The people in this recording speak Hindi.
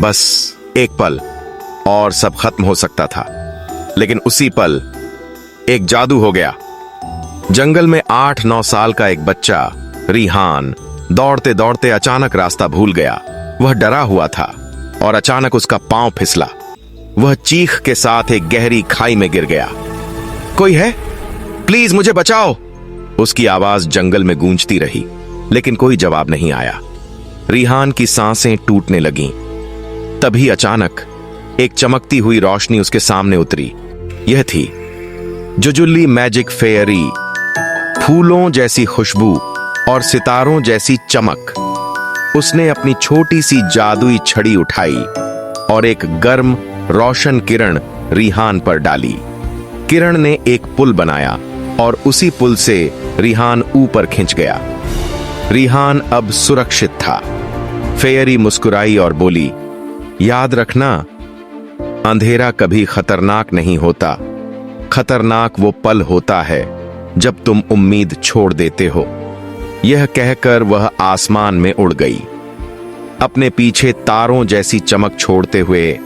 बस एक पल और सब खत्म हो सकता था। लेकिन उसी पल एक जादू हो गया। जंगल में 8-9 साल का एक बच्चा रिहान दौड़ते दौड़ते अचानक रास्ता भूल गया। वह डरा हुआ था और अचानक उसका पांव फिसला। वह चीख के साथ एक गहरी खाई में गिर गया। कोई है? प्लीज मुझे बचाओ! उसकी आवाज जंगल में गूंजती रही, लेकिन कोई जवाब नहीं आया। रिहान की सांसें टूटने लगीं। तभी अचानक एक चमकती हुई रोशनी उसके सामने उतरी। यह थी जुजुली मैजिक फेयरी। फूलों जैसी खुशबू और सितारों जैसी चमक। उसने अपनी छोटी सी जादुई छड़ी उठाई और एक गर्म रोशन किरण रिहान पर डाली। किरण ने एक पुल बनाया और उसी पुल से रिहान ऊपर खिंच गया। रिहान अब सुरक्षित था। फेयरी मुस्कुराई और बोली, याद रखना, अंधेरा कभी खतरनाक नहीं होता। खतरनाक वो पल होता है जब तुम उम्मीद छोड़ देते हो। यह कहकर वह आसमान में उड़ गई, अपने पीछे तारों जैसी चमक छोड़ते हुए